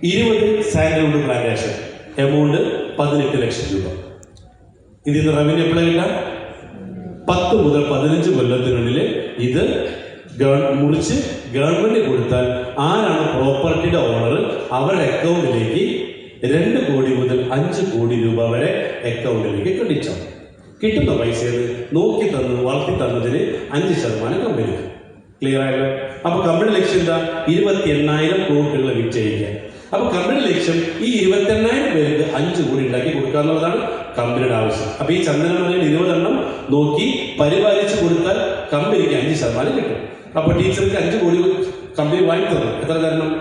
20 sandalwood plantation, amount 18 ലക്ഷം രൂപ. ഇതിൽ നിന്ന് റവന്യൂ എപ്പോഴാണ് കിട്ടാം? 10 മുതൽ 15 കൊല്ലത്തിനുള്ളിൽ ഇത് മുറിച്ച് ഗവൺമെന്റ് കൊടുത്താൽ ആരാണ് പ്രോപ്പർട്ടിയുടെ ഓണർ അവരുടെ അക്കൗണ്ടിലേക്ക് 2 കോടി മുതൽ 5 കോടി രൂപ വരെ അക്കൗണ്ടിലേക്ക് ക്രെഡിറ്റ് ആവും. കിട്ടുന്ന പൈസ നോക്കി തന്നു വളർത്തി തന്നതിന് 5% കമ്പനി. ക്ലിയർ ആയല്ലോ? അപ്പൊ കമ്പനി ലക്ഷ്യം എന്താ? 28,000 പ്ലോട്ടുകൾ വിറ്റഴിക്കുക. അപ്പൊ കമ്പനി ലക്ഷ്യം ഈ 28,000 പേർക്ക് 5 കോടി ഉണ്ടാക്കി കൊടുക്കുക എന്നുള്ളതാണ് കമ്പനിയുടെ ആവശ്യം. അപ്പൊ ഈ ചന്ദനമലയിൽ 20 എണ്ണം നോക്കി പരിപാലിച്ചു കൊടുത്താൽ കമ്പനിക്ക് 5% കിട്ടും. അപ്പൊ ടീച്ചർക്ക് 5 കോടി കമ്പനി വാങ്ങിത്തന്നു. എത്ര തരണം?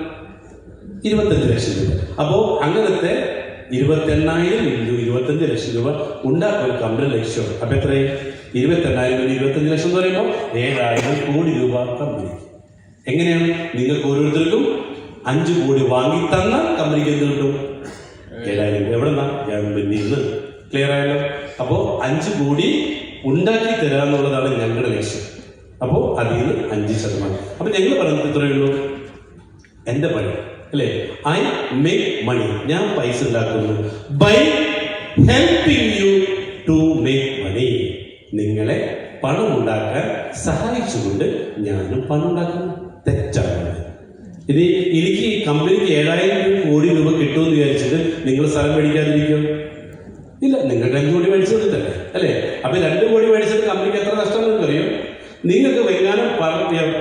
25 ലക്ഷം രൂപ. അപ്പോ അങ്ങനത്തെ 28,000 × 25 ലക്ഷം രൂപ ഉണ്ടാക്കാൻ കമ്പനി ലക്ഷ്യം. അപ്പൊ എത്രയും 28,000 × 25 ലക്ഷം എന്ന് പറയുമ്പോൾ 7,000 കോടി രൂപ കമ്പനി. എങ്ങനെയാണ്? നിങ്ങൾക്ക് ഓരോരുത്തർക്കും 5 കോടി വാങ്ങി തന്ന കമ്പനിക്ക് എന്ത് കിട്ടും? 7,000. എവിടെ നിന്നാ? ഗവൺമെന്റിൽ നിന്ന്. ക്ലിയർ ആയല്ലോ? അപ്പോ 5 കോടി ഉണ്ടാക്കി തരാന്നുള്ളതാണ് ഞങ്ങളുടെ ലക്ഷ്യം. അപ്പോ അതിൽ നിന്ന് 5%. അപ്പൊ ഞങ്ങൾ പറയുന്നത് ഇത്രയേ ഉള്ളൂ, എന്റെ പണി അല്ലേ? ഐ മേക്ക് മണി, ഞാൻ പൈസ ഉണ്ടാക്കുന്നു by helping you to make money. നിങ്ങളെ പണം ഉണ്ടാക്കാൻ സഹായിച്ചുകൊണ്ട് ഞാനും പണം ഉണ്ടാക്കുന്നു. തെറ്റാണ്. ഇത് എനിക്ക് കമ്പനിക്ക് 7,000 കോടി രൂപ കിട്ടുമെന്ന് വിചാരിച്ചിട്ട് നിങ്ങൾ സ്ഥലം മേടിക്കാതിരിക്കും? ഇല്ല, നിങ്ങൾക്ക് 5 കോടി മേടിച്ചു കൊടുത്തല്ലേ അല്ലേ? അപ്പൊ 2 കോടി മേടിച്ചിട്ട് കമ്പനിക്ക് എത്ര നഷ്ടം നിങ്ങൾക്ക് അറിയോ? നിങ്ങൾക്ക് വൈകാനം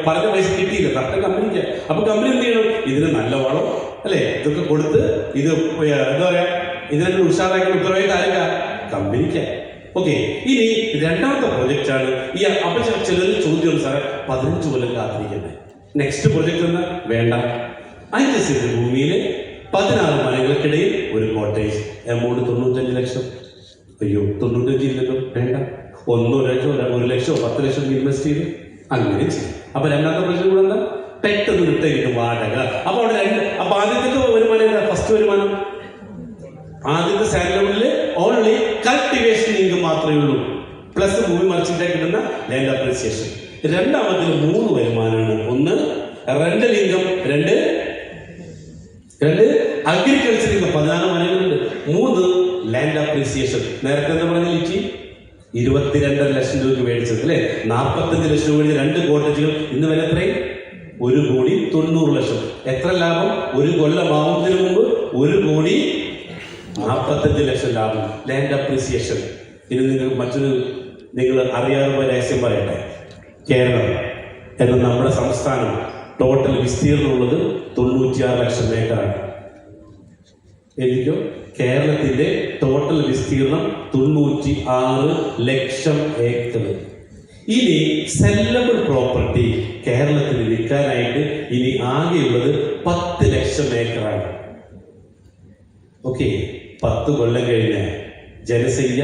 പറഞ്ഞ പൈസ കിട്ടിയില്ല, കറക്റ്റ് കമ്പനിക്ക്. അപ്പൊ കമ്പനി എന്ത് ചെയ്യണം? ഇതിന് നല്ല വളം അല്ലെ ഇതൊക്കെ കൊടുത്ത് ഇത് എന്താ പറയാ, ഇതിനൊക്കെ ഉത്സാഹമാക്കുന്ന ഉത്തരവാദിത്തം ആയിരിക്ക? കമ്പനിക്ക്. ഓക്കെ, ഇനി രണ്ടാമത്തെ പ്രൊജക്റ്റ് ആണ് ഈ. അപ്പൊ ചിലർ ചോദ്യം, സാറേ 15 കൊല്ലം കാത്തിരിക്കണ്ടേ? നെക്സ്റ്റ് പ്രൊജക്ട് എന്താ? വേണ്ട, 5 സെന്റ് ഭൂമിയിൽ 16 മലകൾക്കിടയിൽ ഒരു കോട്ടേജ്, എമൗണ്ട് 95 ലക്ഷം. അയ്യോ, 95 ഇല്ലല്ലോ, വേണ്ട. 1 ലക്ഷം 1 ലക്ഷം 10 ലക്ഷം ഇൻവെസ്റ്റ് ചെയ്ത് അങ്ങനെ ചെയ്യും. അപ്പൊ രണ്ടാമത്തെ പ്രശ്നം കൂടെ എന്താ? പെട്ടെന്ന് കിട്ടും വാടക. അപ്പൊ അവിടെ അപ്പൊ ആദ്യത്തെ വരുമാനം എന്താ? ഫസ്റ്റ് വരുമാനം ആദ്യത്തെ സാലറിയിൽ ഓൺലി കൾട്ടിവേഷൻ ഇൻകം മാത്രമേ ഉള്ളൂ, പ്ലസ് ഭൂമി മറിച്ചിട്ട് കിട്ടുന്ന ലാൻഡ് അപ്രീസിയേഷൻ. രണ്ടാമത്തിൽ 3 വരുമാനമാണ്. 1 rental income, 2 agriculture income, 14 മലകളുണ്ട്. 3 land appreciation. നേരത്തെ എന്താ പറഞ്ഞ ലിറ്റി? 22.5 ലക്ഷം രൂപയ്ക്ക് മേടിച്ചത് അല്ലെ? 45 ലക്ഷം രൂപ 2 കോട്ടേജുകൾ. ഇന്ന് വില എത്രയും? 1,90,00,000. എത്ര ലാഭം? 1 കൊല്ലമാവുന്നതിന് മുമ്പ് 1,45,00,000 ലാഭം. Land appreciation. ഇനി നിങ്ങൾ അറിയാതെ രഹസ്യം പറയട്ടെ. കേരളം എന്ന നമ്മുടെ സംസ്ഥാനം ടോട്ടൽ വിസ്തീർണമുള്ളത് 96 ലക്ഷം ഏക്കറാണ്. എനിക്കോ കേരളത്തിന്റെ ടോട്ടൽ വിസ്തീർണം 96 ലക്ഷം ഏക്കർ. ഇനി സെല്ലബിൾ പ്രോപ്പർട്ടി കേരളത്തിൽ വിൽക്കാനായിട്ട് ഇനി ആകെയുള്ളത് 10 ലക്ഷം ഏക്കറാണ്. ഓക്കെ, 10 കൊല്ലം കഴിഞ്ഞ ജനസംഖ്യ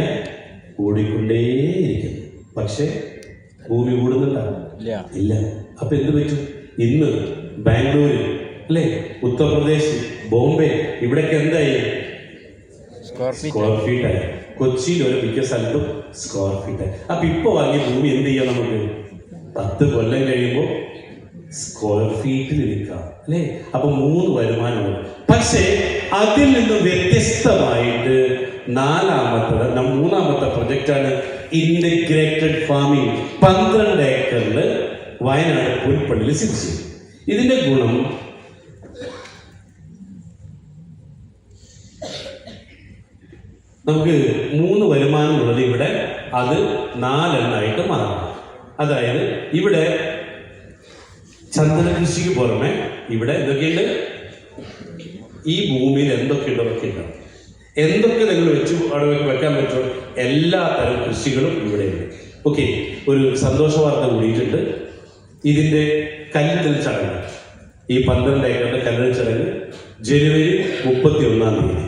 കൂടിക്കൊണ്ടേയിരിക്കുന്നു, പക്ഷെ ഭൂമി കൂടുന്നുണ്ടാവും ഇല്ല. അപ്പൊ എന്ത് പറ്റും? ഇന്ന് ബാംഗ്ലൂര് അല്ലെ, ഉത്തർപ്രദേശ്, ബോംബെ, ഇവിടൊക്കെ എന്തായി? സ്ക്വയർ ഫീറ്റ് ആയി. കൊച്ചിയിൽ ഒരു മിക്ക സ്ഥലത്തും സ്ക്വയർ ഫീറ്റ് ആയി. അപ്പൊ ഇപ്പൊ വാങ്ങിയ ഭൂമി എന്ത് ചെയ്യാം? നമുക്ക് 10 കൊല്ലം കഴിയുമ്പോൾ സ്ക്വയർ ഫീറ്റിൽ വിൽക്കാം അല്ലെ? അപ്പൊ 3 വരുമാനമാണ്. പക്ഷേ അതിൽ നിന്നും വ്യത്യസ്തമായിട്ട് മൂന്നാമത്തെ പ്രൊജക്റ്റാണ് ഇന്റഗ്രേറ്റഡ് ഫാമിംഗ്. 12 ഏക്കറിൽ വയനാട് പുൽപ്പള്ളിയിൽ സ്ഥിതി ചെയ്യും. ഇതിന്റെ ഗുണം നമുക്ക് 3 വരുമാനം ഉള്ളത് ഇവിടെ അത് 4 എണ്ണമായിട്ട് മാറും. അതായത് ഇവിടെ ചന്ദന കൃഷിക്ക് പുറമെ ഇവിടെ എന്തൊക്കെയുണ്ട്? ഈ ഭൂമിയിൽ എന്തൊക്കെ നിങ്ങൾ വെക്കാൻ പറ്റുമോ? എല്ലാ തരം കൃഷികളും ഇവിടെയുണ്ട്. ഓക്കെ, ഒരു സന്തോഷ വാർത്ത കൂടിയിട്ടുണ്ട്. ഇതിന്റെ കല്ലിടൽ ചടങ്ങ്, ഈ 12 ഏക്കറിന്റെ കല്ലിടൽ ചടങ്ങ് ജനുവരി 31-ാം തീയതി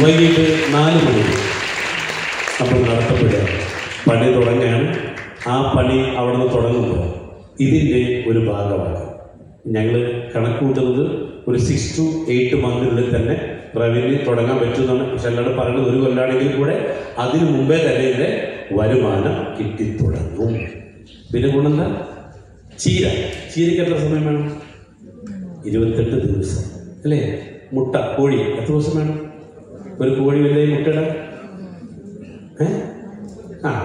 വൈകിട്ട് 4 മണിക്ക് നമ്മൾ നടത്തപ്പെടുക. പണി തുടങ്ങുകയാണ്. ആ പണി അവിടെ നിന്ന് തുടങ്ങുമ്പോൾ ഇതിൻ്റെ ഒരു ഭാഗമാണ് ഞങ്ങൾ കണക്കൂട്ടുന്നത് ഒരു 6 to 8 മന്തിനുള്ളിൽ തന്നെ റവന്യൂ തുടങ്ങാൻ പറ്റുമെന്നാണ്. പക്ഷെ എല്ലാവരും പറയുന്നത് 1 കൊല്ലാണെങ്കിൽ കൂടെ അതിനു മുമ്പേ തന്നെ ഇതിൻ്റെ വരുമാനം കിട്ടിത്തുടങ്ങും. പിന്നെ ഗുണമെന്താ? ചീരയ്ക്ക് എത്ര സമയം വേണം? 28 ദിവസം അല്ലേ? മുട്ട കോഴി എത്ര ദിവസം വേണം ഒരു കോഴി വലുതായി മുട്ടയിടാൻ?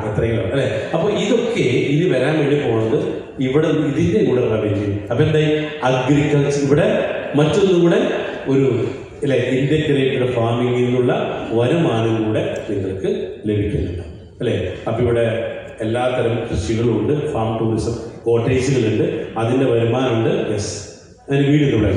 എത്രയെങ്കിലും അല്ലേ? അപ്പൊ ഇതൊക്കെ ഇനി വരാൻ വേണ്ടി പോകുന്നത് ഇവിടെ ഇതിന്റെ കൂടെ റവന്യൂ. അപ്പൊ എന്തായി? അഗ്രികൾച്ചർ ഇവിടെ മറ്റൊന്നും കൂടെ ഒരു അല്ലെ ഇന്റഗ്രേറ്റഡ് ഫാമിങ്ങിൽ നിന്നുള്ള വരുമാനം കൂടെ നിങ്ങൾക്ക് ലഭിക്കുന്നുണ്ട് അല്ലേ? അപ്പൊ ഇവിടെ എല്ലാത്തരം കൃഷികളും ഉണ്ട്, ഫാം ടൂറിസം കോട്ടേജുകളുണ്ട്, അതിന്റെ വരുമാനമുണ്ട്. യെസ്, അതിന് വീട് ഇവിടെ